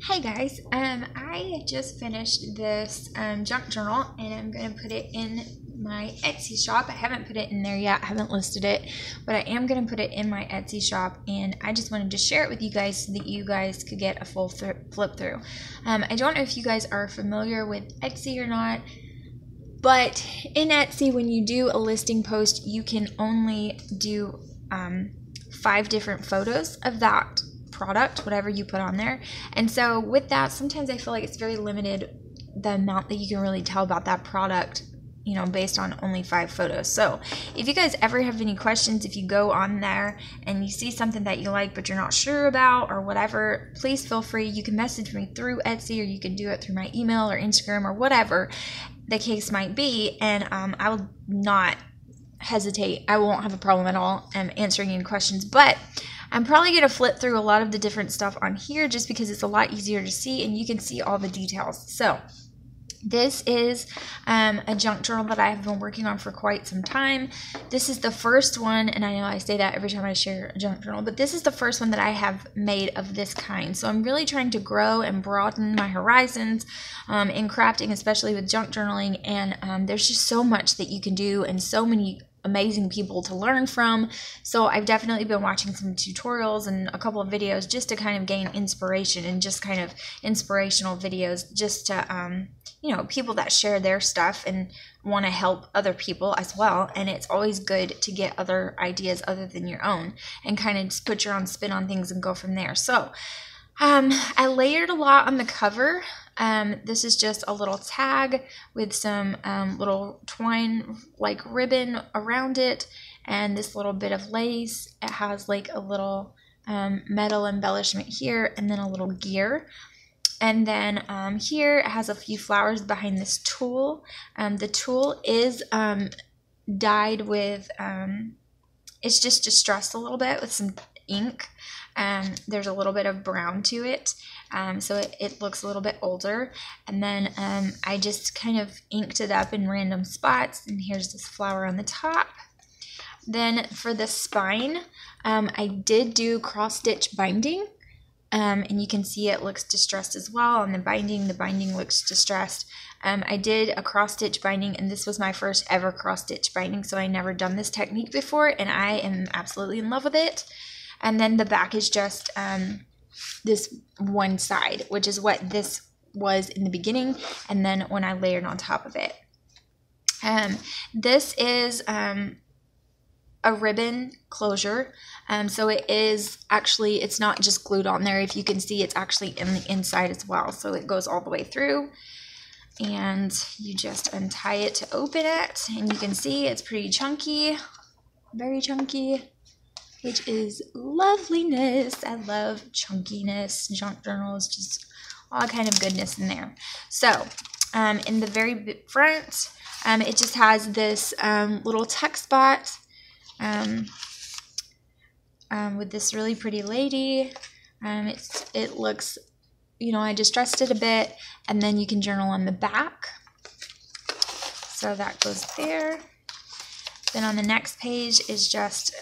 Hi guys, I just finished this junk journal and I'm going to put it in my Etsy shop. I haven't put it in there yet, I haven't listed it, but I am going to put it in my Etsy shop, and I just wanted to share it with you guys so that you guys could get a full flip through. I don't know if you guys are familiar with Etsy or not, but in Etsy when you do a listing post, you can only do 5 different photos of that product, whatever you put on there. And so with that, sometimes I feel like it's very limited, the amount that you can really tell about that product, you know, based on only 5 photos. So if you guys ever have any questions, if you go on there and you see something that you like but you're not sure about or whatever, please feel free. You can message me through Etsy, or you can do it through my email or Instagram or whatever the case might be, and I will not hesitate. I won't have a problem at all answering any questions, but I'm probably going to flip through a lot of the different stuff on here just because it's a lot easier to see and you can see all the details. So this is a junk journal that I have been working on for quite some time. This is the first one, and I know I say that every time I share a junk journal, but this is the first one that I have made of this kind. So I'm really trying to grow and broaden my horizons in crafting, especially with junk journaling, and there's just so much that you can do and so many amazing people to learn from. So I've definitely been watching some tutorials and a couple of videos just to kind of gain inspiration, and just kind of inspirational videos just to you know, people that share their stuff and want to help other people as well. And it's always good to get other ideas other than your own and kind of just put your own spin on things and go from there. So I layered a lot on the cover. This is just a little tag with some little twine like ribbon around it, and this little bit of lace. It has like a little metal embellishment here, and then a little gear. And then here it has a few flowers behind this tulle. The tulle is dyed with, it's just distressed a little bit with some ink. There's a little bit of brown to it, so it looks a little bit older. And then I just kind of inked it up in random spots, and here's this flower on the top. Then for the spine, I did do cross-stitch binding. And you can see it looks distressed as well on the binding. The binding looks distressed. I did a cross-stitch binding, and this was my first ever cross-stitch binding, so I never done this technique before, and I am absolutely in love with it. And then the back is just this one side, which is what this was in the beginning, and then when I layered on top of it. This is a ribbon closure, so it is actually, it's not just glued on there. If you can see, it's actually in the inside as well, so it goes all the way through, and you just untie it to open it, and you can see it's pretty chunky, very chunky, which is loveliness. I love chunkiness. Junk journals, just all kind of goodness in there. So in the very front, it just has this little tuck spot with this really pretty lady. It looks, you know, I distressed it a bit, and then you can journal on the back. So that goes there. Then on the next page is just,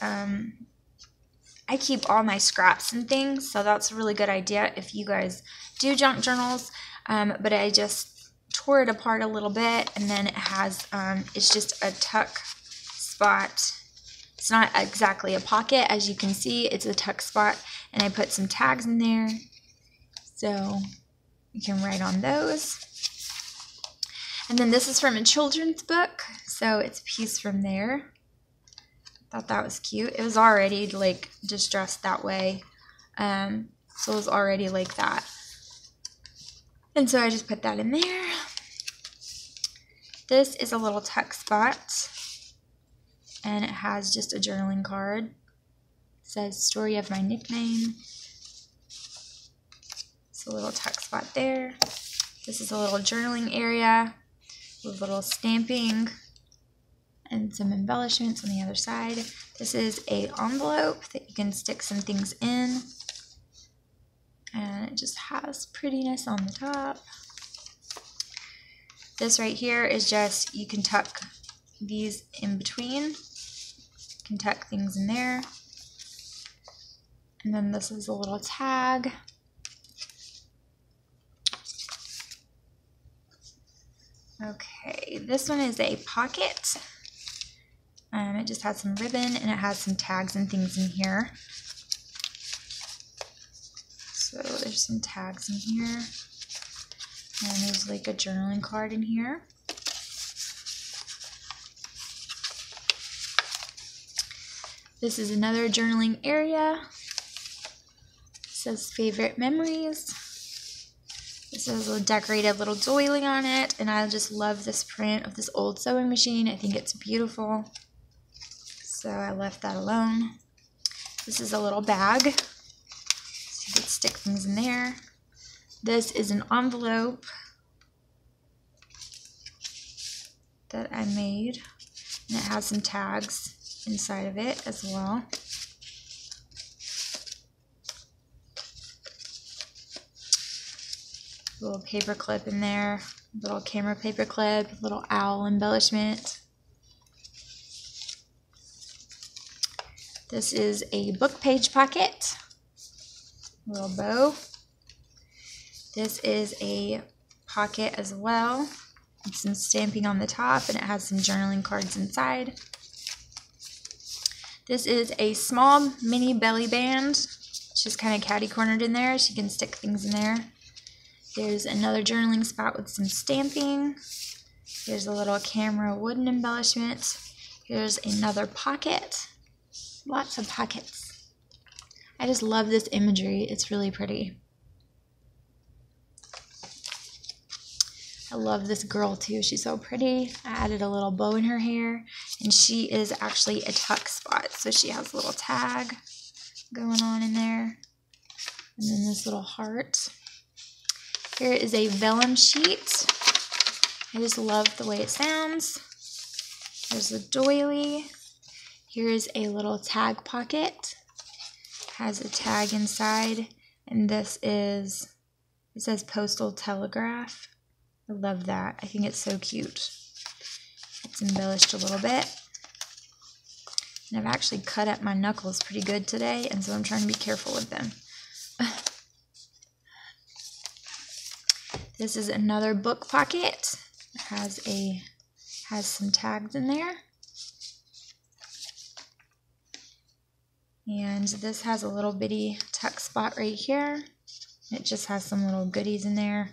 I keep all my scraps and things, so that's a really good idea if you guys do junk journals. But I just tore it apart a little bit, and then it has, it's just a tuck spot. It's not exactly a pocket, as you can see, it's a tuck spot, and I put some tags in there, so you can write on those. And then this is from a children's book, so it's a piece from there. Thought that was cute. It was already like distressed that way, so it was already like that, and so I just put that in there. This is a little tuck spot, and it has just a journaling card. It says story of my nickname. It's a little tuck spot there. This is a little journaling area with a little stamping and some embellishments on the other side. This is a envelope that you can stick some things in, and it just has prettiness on the top. This right here is just, you can tuck these in between. You can tuck things in there. And then this is a little tag. Okay, this one is a pocket. It just has some ribbon and it has some tags and things in here. So there's some tags in here. And there's like a journaling card in here. This is another journaling area. It says favorite memories. This has a decorated little doily on it, and I just love this print of this old sewing machine. I think it's beautiful. So I left that alone. This is a little bag. So you can stick things in there. This is an envelope that I made, and it has some tags inside of it as well. Little paper clip in there, little camera paper clip, little owl embellishment. This is a book page pocket, little bow. This is a pocket as well, with some stamping on the top, and it has some journaling cards inside. This is a small mini belly band. It's just kind of catty-cornered in there, so you can stick things in there. There's another journaling spot with some stamping. There's a little camera wooden embellishment. Here's another pocket. Lots of pockets. I just love this imagery. It's really pretty. I love this girl too. She's so pretty. I added a little bow in her hair, and she is actually a tuck spot. So she has a little tag going on in there. And then this little heart. Here is a vellum sheet. I just love the way it sounds. There's a doily. Here's a little tag pocket. Has a tag inside, and this is, it says Postal Telegraph. I love that. I think it's so cute. It's embellished a little bit. And I've actually cut up my knuckles pretty good today, and so I'm trying to be careful with them. This is another book pocket. It has some tags in there. And this has a little bitty tuck spot right here. It just has some little goodies in there.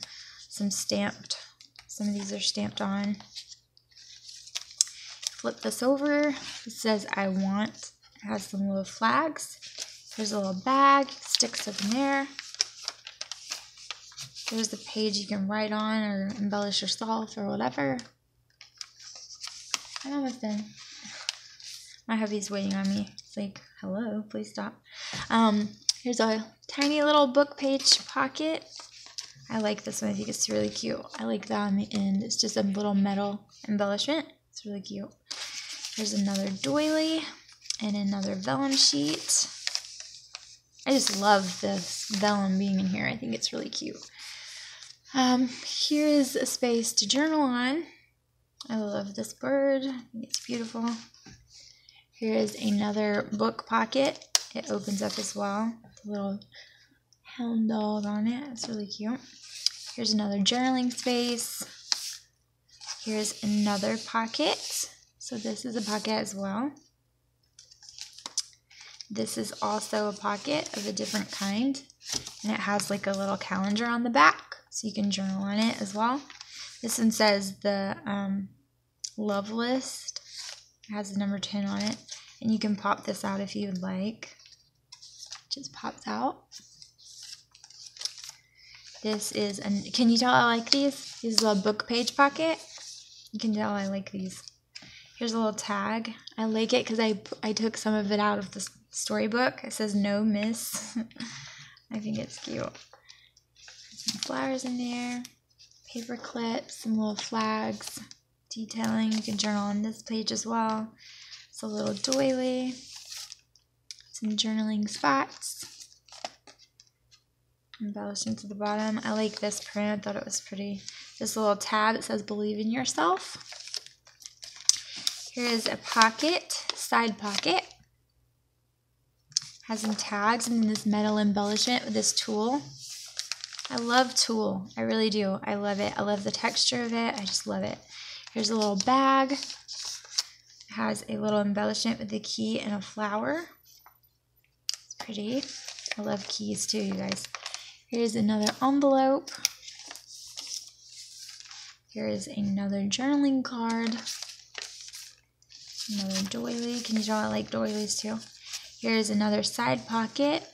Some of these are stamped on. Flip this over. It says I want. It has some little flags. There's a little bag. Stick stuff in there. There's the page you can write on or embellish yourself or whatever. I'm almost done. My hubby's waiting on me. It's like, hello, please stop. Here's a tiny little book page pocket. I like this one. I think it's really cute. I like that on the end. It's just a little metal embellishment. It's really cute. There's another doily and another vellum sheet. I just love this vellum being in here. I think it's really cute. Here is a space to journal on. I love this bird. I think it's beautiful. Here is another book pocket. It opens up as well. With a little hound dog on it. It's really cute. Here's another journaling space. Here's another pocket. So this is a pocket as well. This is also a pocket of a different kind. And it has like a little calendar on the back. So you can journal on it as well. This one says the love list. It has the number 10 on it. And you can pop this out if you would like. It just pops out. This is, can you tell I like these? This is a book page pocket. You can tell I like these. Here's a little tag. I like it because I took some of it out of the storybook. It says no miss. I think it's cute. Some flowers in there. Paper clips, some little flags. Detailing. You can journal on this page as well. It's a little doily. Some journaling spots. Embellishing to the bottom. I like this print. I thought it was pretty. This little tab that says believe in yourself. Here is a pocket, side pocket. Has some tags and then this metal embellishment with this tool. I love tulle. I really do. I love it. I love the texture of it. I just love it. Here's a little bag. It has a little embellishment with a key and a flower. It's pretty. I love keys too, you guys. Here's another envelope. Here is another journaling card. Another doily. Can you tell I like doilies too? Here's another side pocket.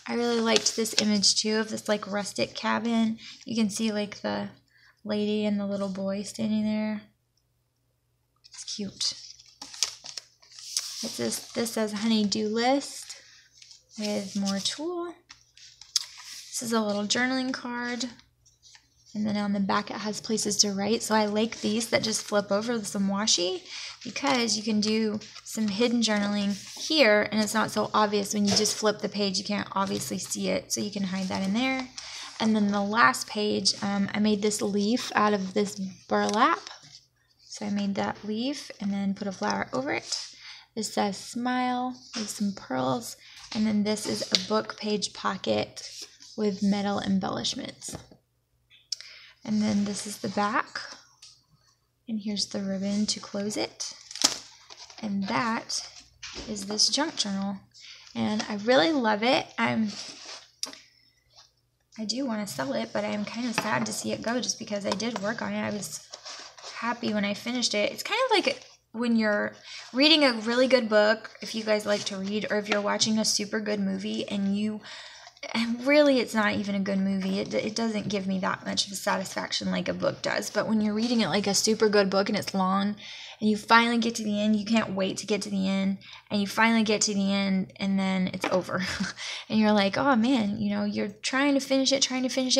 I really liked this image too of this like rustic cabin. You can see like the lady and the little boy standing there. It's cute. This says honey-do list with more tulle. This is a little journaling card. And then on the back it has places to write. So I like these that just flip over with some washi because you can do some hidden journaling here and it's not so obvious when you just flip the page. You can't obviously see it, so you can hide that in there. And then the last page, I made this leaf out of this burlap. So I made that leaf and then put a flower over it. This says smile with some pearls. And then this is a book page pocket with metal embellishments. And then this is the back, and here's the ribbon to close it. And that is this junk journal, and I really love it. I do want to sell it, but I'm kind of sad to see it go just because I did work on it. I was happy when I finished it. It's kind of like when you're reading a really good book, if you guys like to read, or if you're watching a super good movie and really it's not even a good movie. It doesn't give me that much of a satisfaction like a book does. But when you're reading it like a super good book and it's long and you finally get to the end, you can't wait to get to the end, and you finally get to the end and then it's over. And you're like, oh man, you know, you're trying to finish it,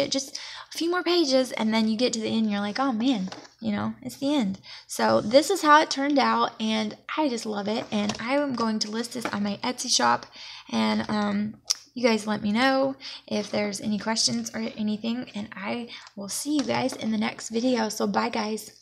just a few more pages, and then you get to the end and you're like, oh man, you know, it's the end. So this is how it turned out, and I just love it, and I am going to list this on my Etsy shop, and you guys let me know if there's any questions or anything, and I will see you guys in the next video. So bye guys.